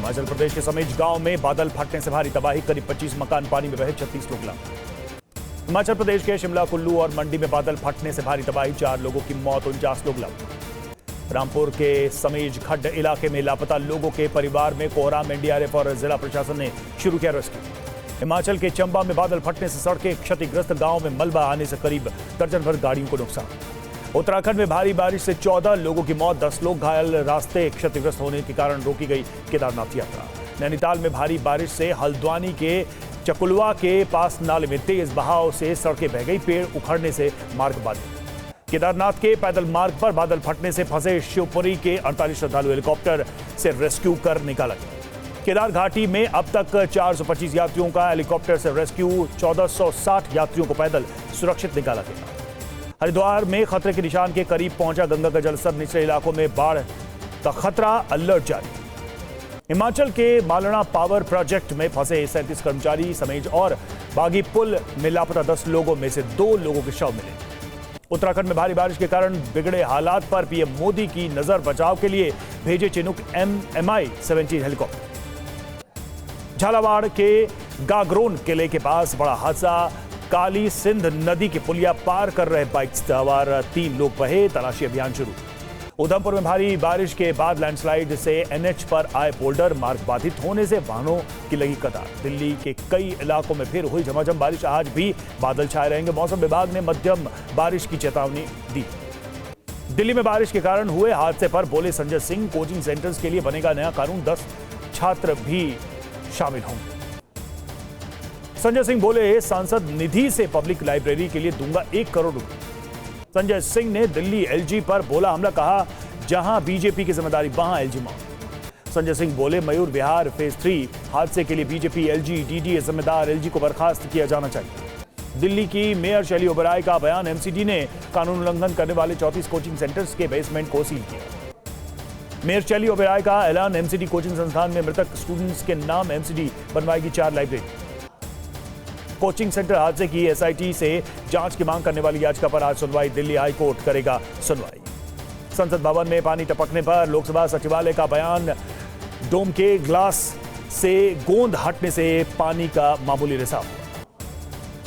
हिमाचल प्रदेश के समेज गांव में बादल फटने से भारी तबाही, करीब 25 मकान पानी में बहे, 36 लोग लापता। हिमाचल प्रदेश के शिमला, कुल्लू और मंडी में बादल फटने से भारी तबाही, 4 लोगों की मौत, 49 लोग लापता। रामपुर के समेज खड्ड इलाके में लापता लोगों के परिवार में कोहराम, एनडीआरएफ और जिला प्रशासन ने शुरू किया रेस्क्यू। हिमाचल के चंबा में बादल फटने से सड़कें क्षतिग्रस्त, गांव में मलबा आने से करीब दर्जन भर गाड़ियों को नुकसान। उत्तराखंड में भारी बारिश से 14 लोगों की मौत, 10 लोग घायल, रास्ते क्षतिग्रस्त होने के कारण रोकी गई केदारनाथ यात्रा। नैनीताल में भारी बारिश से हल्द्वानी के चकुलवा के पास नाले में तेज बहाव से सड़कें बह गई, पेड़ उखड़ने से मार्ग बाधित। केदारनाथ के पैदल मार्ग पर बादल फटने से फंसे शिवपुरी के 48 श्रद्धालु हेलीकॉप्टर से रेस्क्यू कर निकाला गया। केदार घाटी में अब तक 425 यात्रियों का हेलीकॉप्टर से रेस्क्यू, 1460 यात्रियों को पैदल सुरक्षित निकाला गया। हरिद्वार में खतरे के निशान के करीब पहुंचा गंगा का जलस्तर, निचले इलाकों में बाढ़ का खतरा, अलर्ट जारी। हिमाचल के मालना पावर प्रोजेक्ट में फंसे 37 कर्मचारी समेज और बागी पुल में लापता 10 लोगों में से 2 लोगों के शव मिले। उत्तराखंड में भारी बारिश के कारण बिगड़े हालात पर पीएम मोदी की नजर, बचाव के लिए भेजे चिनूक MI-17 हेलीकॉप्टर। झालावाड़ के गागरोन किले के पास बड़ा हादसा, काली सिंध नदी की पुलिया पार कर रहे बाइक सवार 3 लोग बहे, तलाशी अभियान शुरू। उधमपुर में भारी बारिश के बाद लैंडस्लाइड से NH पर आए बोल्डर, मार्ग बाधित होने से वाहनों की लगी कतार। दिल्ली के कई इलाकों में फिर हुई झमाझम बारिश, आज भी बादल छाए रहेंगे। मौसम विभाग ने मध्यम बारिश की चेतावनी दी। दिल्ली में बारिश के कारण हुए हादसे पर बोले संजय सिंह, कोचिंग सेंटर्स के लिए बनेगा नया कानून, 10 छात्र भी शामिल होंगे। संजय सिंह बोले, सांसद निधि से पब्लिक लाइब्रेरी के लिए दूंगा 1 करोड़ रुपए। संजय सिंह ने दिल्ली LG पर बोला हमला, कहा जहां बीजेपी की जिम्मेदारी वहां LG मौत। संजय सिंह बोले, मयूर विहार फेज 3 हादसे के लिए बीजेपी, LG, DDA जिम्मेदार, LG को बर्खास्त किया जाना चाहिए। दिल्ली की मेयर शैली ओबेरॉय का बयान, MCD ने कानून उल्लंघन करने वाले 34 कोचिंग सेंटर्स के बेसमेंट को सील किया। मेयर शैली ओबेरॉय का ऐलान, MCD कोचिंग संस्थान में मृतक स्टूडेंट्स के नाम MCD बनवाएगी 4 लाइब्रेरी। कोचिंग सेंटर हादसे की SIT से जांच की मांग करने वाली याचिका पर आज सुनवाई, दिल्ली हाई कोर्ट करेगा सुनवाई। संसद भवन में पानी टपकने पर लोकसभा सचिवालय का बयान, डोम के ग्लास से गोंद हटने से पानी का मामूली रिसाव।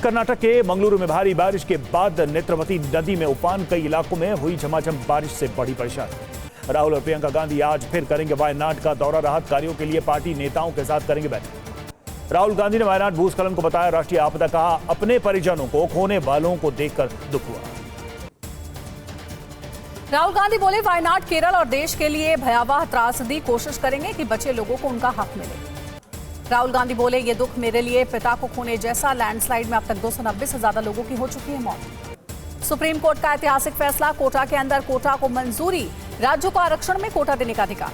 कर्नाटक के मंगलुरु में भारी बारिश के बाद नेत्रवती नदी में उफान, कई इलाकों में हुई झमाझम बारिश से बड़ी परेशानी। राहुल और प्रियंका गांधी आज फिर करेंगे वायनाड का दौरा, राहत कार्यों के लिए पार्टी नेताओं के साथ करेंगे बैठक। राहुल गांधी ने वायनाड भूस्खलन को बताया राष्ट्रीय आपदा, कहा अपने परिजनों को खोने वालों को देखकर दुख हुआ। राहुल गांधी बोले, वायनाड केरल और देश के लिए भयावह त्रासदी, कोशिश करेंगे कि बचे लोगों को उनका हक मिले। राहुल गांधी बोले, ये दुख मेरे लिए पिता को खोने जैसा। लैंडस्लाइड में अब तक 290 से ज्यादा लोगों की हो चुकी है मौत। सुप्रीम कोर्ट का ऐतिहासिक फैसला, कोटा के अंदर कोटा को मंजूरी, राज्यों को आरक्षण में कोटा देने का अधिकार।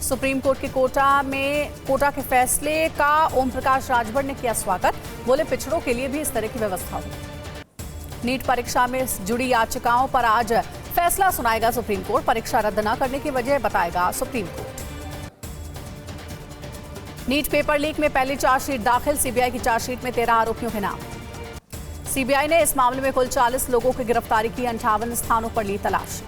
सुप्रीम कोर्ट के कोटा के फैसले का ओम प्रकाश राजभर ने किया स्वागत, बोले पिछड़ों के लिए भी इस तरह की व्यवस्था हो। नीट परीक्षा में जुड़ी याचिकाओं पर आज फैसला सुनाएगा सुप्रीम कोर्ट, परीक्षा रद्द न करने की वजह बताएगा supreme court. NEET paper leak में पहली चार्जशीट दाखिल, CBI की चार्जशीट में 13 आरोपियों के नाम। CBI ने इस मामले में कुल 40 लोगों की गिरफ्तारी की, 58 स्थानों पर ली तलाश।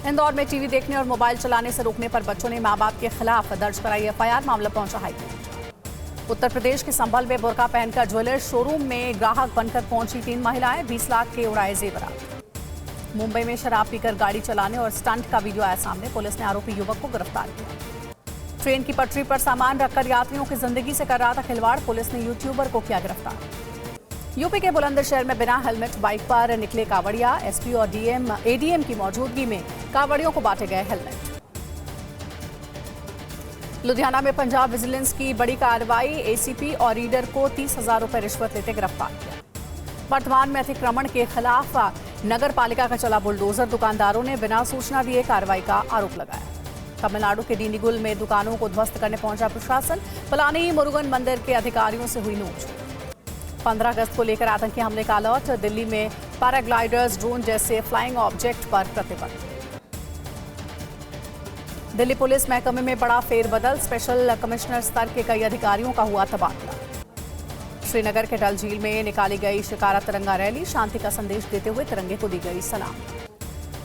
इंदौर में टीवी देखने और मोबाइल चलाने से रोकने पर बच्चों ने मां बाप के खिलाफ दर्ज कराई FIR, मामला पहुंचा हाईकोर्ट। उत्तर प्रदेश के संभल में बुर्का पहनकर ज्वेलर्स शोरूम में ग्राहक बनकर पहुंची 3 महिलाएं, 20 लाख के उड़ाए जेवरात। मुंबई में शराब पीकर गाड़ी चलाने और स्टंट का वीडियो आया सामने, पुलिस ने आरोपी युवक को गिरफ्तार किया। ट्रेन की पटरी पर सामान रखकर यात्रियों की जिंदगी से कर रहा था खिलवाड़, पुलिस ने यूट्यूबर को किया गिरफ्तार। यूपी के बुलंदशहर में बिना हेलमेट बाइक पर निकले कांवड़िया, SP और ADM की मौजूदगी में कांवड़ियों को बांटे गए हेलमेट। लुधियाना में पंजाब विजिलेंस की बड़ी कार्रवाई, ACP और रीडर को 30,000 रुपए रिश्वत लेते गिरफ्तार किया। वर्तमान में अतिक्रमण के खिलाफ नगर पालिका का चला बुलडोजर, दुकानदारों ने बिना सूचना दिए कार्रवाई का आरोप लगाया। तमिलनाडु के डींडीगुल में दुकानों को ध्वस्त करने पहुंचा प्रशासन, पलानी मुरुगन मंदिर के अधिकारियों से हुई नोकझोंक। 15 अगस्त को लेकर आतंकी हमले का अलर्ट, दिल्ली में पैराग्लाइडर्स, ड्रोन जैसे फ्लाइंग ऑब्जेक्ट पर प्रतिबंध। दिल्ली पुलिस महकमे में बड़ा फेरबदल, स्पेशल कमिश्नर स्तर के कई अधिकारियों का हुआ तबादला। श्रीनगर के डल झील में निकाली गई शिकारा तिरंगा रैली, शांति का संदेश देते हुए तिरंगे को दी गई सलाम।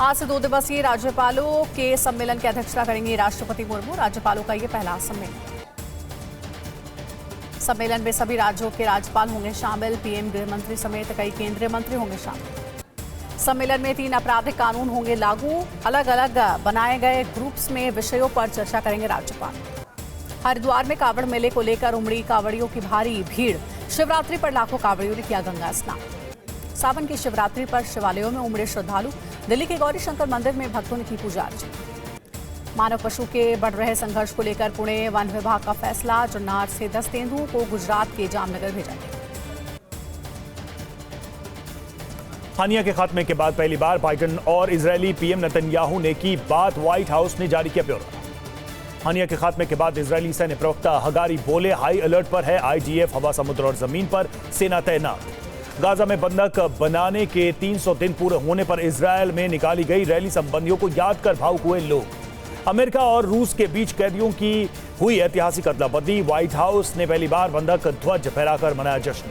आज से 2 दिवसीय राज्यपालों के सम्मेलन की अध्यक्षता करेंगे राष्ट्रपति मुर्मू। राज्यपालों का ये पहला सम्मेलन में सभी राज्यों के राज्यपाल होंगे शामिल। पीएम, गृह मंत्री समेत कई केंद्रीय मंत्री होंगे शामिल। सम्मेलन में 3 आपराधिक कानून होंगे लागू। अलग अलग बनाए गए ग्रुप्स में विषयों पर चर्चा करेंगे राज्यपाल। हरिद्वार में कावड़ मेले को लेकर उमड़ी कावड़ियों की भारी भीड़। शिवरात्रि पर लाखों कावड़ियों ने किया गंगा स्नान। सावन की शिवरात्रि पर शिवालयों में उमड़े श्रद्धालु। दिल्ली के गौरी शंकर मंदिर में भक्तों ने की पूजा अर्चना। मानव पशु के बढ़ रहे संघर्ष को लेकर पुणे वन विभाग का फैसला। जुन्नार से 10 तेंदुओं को गुजरात के जामनगर भेजा गया। हानिया के खात्मे के बाद पहली बार बाइडेन और इजरायली पीएम नेतन्याहू ने की बात। व्हाइट हाउस ने जारी किया ब्यौरा। हानिया के खात्मे के बाद इजरायली सैन्य प्रवक्ता हगारी बोले, हाई अलर्ट पर है आईडीएफ। हवा, समुद्र और जमीन पर सेना तैनात। गाजा में बंधक बनाने के 300 दिन पूरे होने पर इजरायल में निकाली गई रैली। संबंधियों को याद कर भावुक हुए लोग। अमेरिका और रूस के बीच कैदियों की हुई ऐतिहासिक अदला बदली। व्हाइट हाउस ने पहली बार बंधक ध्वज फहराकर मनाया जश्न।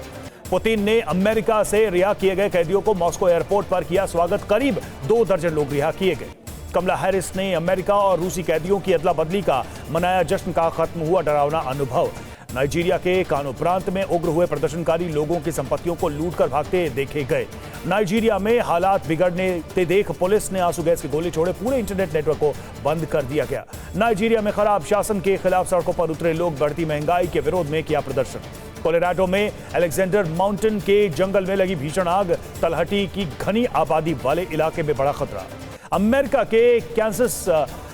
पुतिन ने अमेरिका से रिहा किए गए कैदियों को मॉस्को एयरपोर्ट पर किया स्वागत। करीब 2 दर्जन लोग रिहा किए गए। कमला हैरिस ने अमेरिका और रूसी कैदियों की अदला बदली का मनाया जश्न। का खत्म हुआ डरावना अनुभव। नाइजीरिया के कानो प्रांत में उग्र हुए प्रदर्शनकारी लोगों की संपत्तियों को लूटकर भागते देखे गए। नाइजीरिया में हालात बिगड़ने से देख पुलिस ने आंसू गैस के गोले छोड़े। पूरे इंटरनेट नेटवर्क को बंद कर दिया गया। नाइजीरिया में खराब शासन के खिलाफ सड़कों पर उतरे लोग। बढ़ती महंगाई के विरोध में किया प्रदर्शन। कोलोराडो में अलेक्जेंडर माउंटेन के जंगल में लगी भीषण आग। तलहटी की घनी आबादी वाले इलाके में बड़ा खतरा। अमेरिका के कैंसस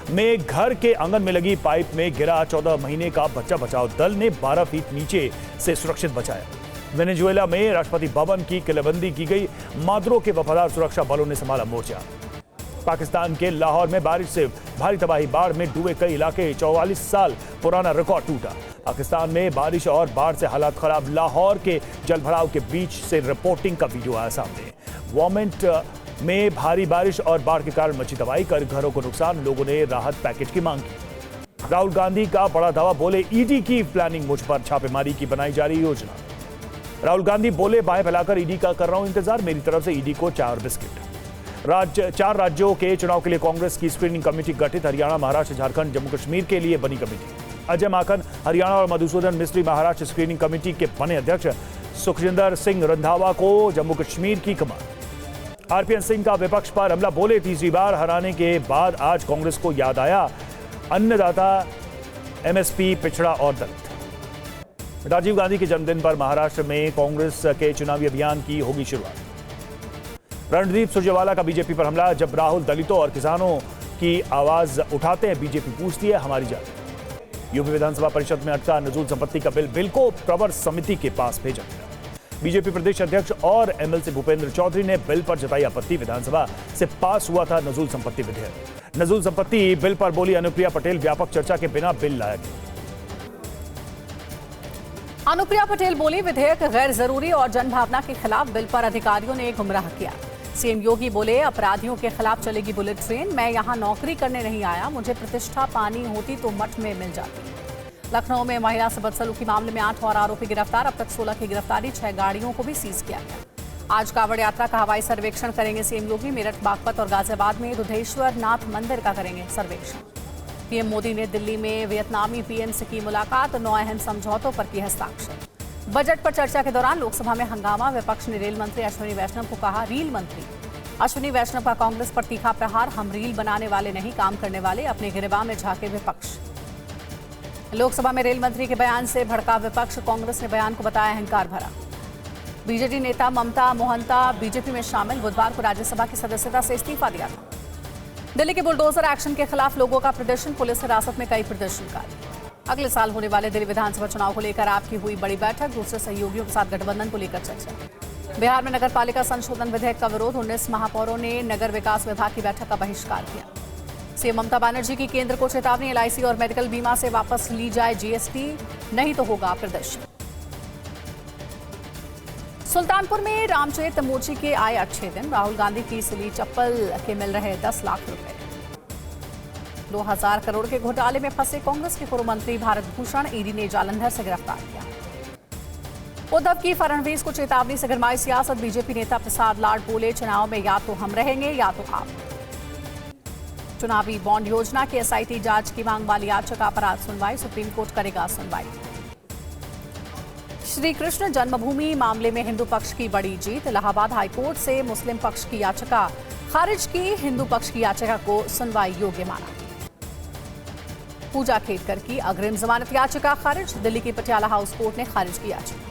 में घर के आंगन में लगी पाइप में गिरा 14 महीने का बच्चा। बचाव दल ने 12 फीट नीचे से सुरक्षित बचाया। वेनेजुएला में राष्ट्रपति भवन की किलेबंदी की गई। मादुरो के वफादार सुरक्षा बलों ने संभाला मोर्चा। पाकिस्तान के लाहौर में बारिश से भारी तबाही। बाढ़ में डूबे कई इलाके। 44 साल पुराना रिकॉर्ड टूटा। पाकिस्तान में बारिश और बाढ़ से हालात खराब। लाहौर के जलभराव के बीच से रिपोर्टिंग का वीडियो आया सामने। वॉमेंट में भारी बारिश और बाढ़ के कारण मची तबाही। कर घरों को नुकसान। लोगों ने राहत पैकेज की मांग की। राहुल गांधी का बड़ा दावा। बोले, ईडी की प्लानिंग, मुझ पर छापेमारी की बनाई जा रही योजना। राहुल गांधी बोले, बाहें फैलाकर ईडी का कर रहा हूं इंतजार। मेरी तरफ से ईडी को 4 बिस्किट। 4 राज्यों के चुनाव के लिए कांग्रेस की स्क्रीनिंग कमेटी गठित। हरियाणा, महाराष्ट्र, झारखंड, जम्मू कश्मीर के लिए बनी कमेटी। अजय माकन हरियाणा और मधुसूदन मिस्त्री महाराष्ट्र स्क्रीनिंग कमेटी के बने अध्यक्ष। सुखजिंदर सिंह रंधावा को जम्मू कश्मीर की कमान। आरपीएन सिंह का विपक्ष पर हमला। बोले, तीसरी बार हराने के बाद आज कांग्रेस को याद आया अन्नदाता, एमएसपी, पिछड़ा और दलित। राजीव गांधी के जन्मदिन पर महाराष्ट्र में कांग्रेस के चुनावी अभियान की होगी शुरुआत। रणदीप सुरजेवाला का बीजेपी पर हमला। जब राहुल दलितों और किसानों की आवाज उठाते हैं, बीजेपी पूछती है हमारी जान। यूपी विधानसभा परिषद में अटका नजूल संपत्ति का बिल को प्रवर समिति के पास भेजा गया। बीजेपी प्रदेश अध्यक्ष और एमएलसी भूपेंद्र चौधरी ने बिल पर जताई आपत्ति। विधानसभा से पास हुआ था नजूल संपत्ति विधेयक। नजूल संपत्ति बिल पर बोली अनुप्रिया पटेल, व्यापक चर्चा के बिना बिल लाया गया। अनुप्रिया पटेल बोली, विधेयक गैर जरूरी और जनभावना के खिलाफ। बिल पर अधिकारियों ने गुमराह किया। सीएम योगी बोले, अपराधियों के खिलाफ चलेगी बुलेट ट्रेन। मैं यहां नौकरी करने नहीं आया, मुझे प्रतिष्ठा पानी होती तो मठ में मिल जाती। लखनऊ में महिला से बदसलूकी मामले में 8 और आरोपी गिरफ्तार। अब तक 16 की गिरफ्तारी। 6 गाड़ियों को भी सीज किया गया। आज कावड़ यात्रा का हवाई सर्वेक्षण करेंगे सीएम योगी। मेरठ, बागपत और गाजियाबाद में दुधेश्वर नाथ मंदिर का करेंगे सर्वेक्षण। पीएम मोदी ने दिल्ली में वियतनामी पीएम से की मुलाकात। 9 अहम समझौतों पर किए हस्ताक्षर। बजट पर चर्चा के दौरान लोकसभा में हंगामा। विपक्ष ने रेल मंत्री अश्विनी वैष्णव को कहा रील मंत्री। अश्विनी वैष्णव का कांग्रेस पर तीखा प्रहार। हम रील बनाने वाले नहीं, काम करने वाले। अपने गिरबान में झांके विपक्ष। लोकसभा में रेल मंत्री के बयान से भड़का विपक्ष। कांग्रेस ने बयान को बताया अहंकार भरा। बीजेडी नेता ममता मोहंता बीजेपी में शामिल। बुधवार को राज्यसभा की सदस्यता से इस्तीफा दिया था। दिल्ली के बुलडोजर एक्शन के खिलाफ लोगों का प्रदर्शन। पुलिस हिरासत में कई प्रदर्शनकारी। अगले साल होने वाले दिल्ली विधानसभा चुनाव को लेकर आपकी हुई बड़ी बैठक। दूसरे सहयोगियों के साथ गठबंधन को लेकर चर्चा। बिहार में नगर पालिका संशोधन विधेयक का विरोध। 19 महापौरों ने नगर विकास विभाग की बैठक का बहिष्कार किया। सीएम ममता बनर्जी की केंद्र को चेतावनी। एलआईसी और मेडिकल बीमा से वापस ली जाए जीएसटी, नहीं तो होगा प्रदर्शन। सुल्तानपुर में रामचरित मोची के आए अच्छे दिन। राहुल गांधी की सिली चप्पल के मिल रहे 10 लाख रुपए। 2000 करोड़ के घोटाले में फंसे कांग्रेस के पूर्व मंत्री भारत भूषण ईडी ने जालंधर से गिरफ्तार किया। उद्धव की फडणवीस को चेतावनी से गरमाई सियासत। बीजेपी नेता प्रसाद लाड बोले, चुनाव में या तो हम रहेंगे या तो आप। चुनावी बॉन्ड योजना की एसआईटी जांच की मांग वाली याचिका पर आज सुनवाई, सुप्रीम कोर्ट करेगा सुनवाई। श्री कृष्ण जन्मभूमि मामले में हिंदू पक्ष की बड़ी जीत, इलाहाबाद हाईकोर्ट से मुस्लिम पक्ष की याचिका खारिज की, हिंदू पक्ष की याचिका को सुनवाई योग्य माना। पूजा खेतकर की अग्रिम जमानत याचिका खारिज, दिल्ली की पटियाला हाउस कोर्ट ने खारिज की याचिका।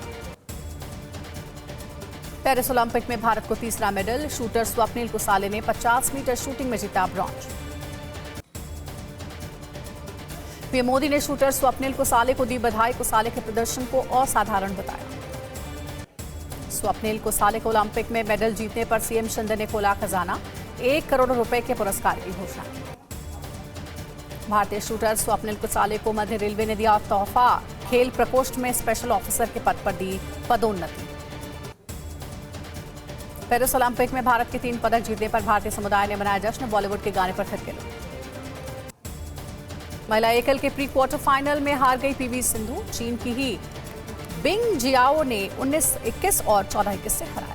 पेरिस ओलंपिक में भारत को तीसरा मेडल, शूटर स्वप्निल कुसाले ने 50 मीटर शूटिंग में जीता ब्रॉन्ज। पीएम मोदी ने शूटर स्वप्निल कुसाले को दी बधाई, कुसाले के प्रदर्शन को असाधारण बताया। स्वप्निल कुसाले को ओलंपिक में मेडल जीतने पर सीएम शिंदे ने खोला खजाना, 1 करोड़ रुपए के पुरस्कार की घोषणा। भारतीय शूटर स्वप्निल कुसाले को मध्य रेलवे ने दिया तोहफा, खेल प्रकोष्ठ में स्पेशल ऑफिसर के पद पर दी पदोन्नति। पेरिस ओलंपिक में भारत के 3 पदक जीतने पर भारतीय समुदाय ने मनाया जश्न, बॉलीवुड के गाने पर थिरके लोग। महिला एकल के प्री क्वार्टर फाइनल में हार गई पीवी सिंधु, चीन की ही बिंग जियाओ ने 19-21 और 14-21 से हराया।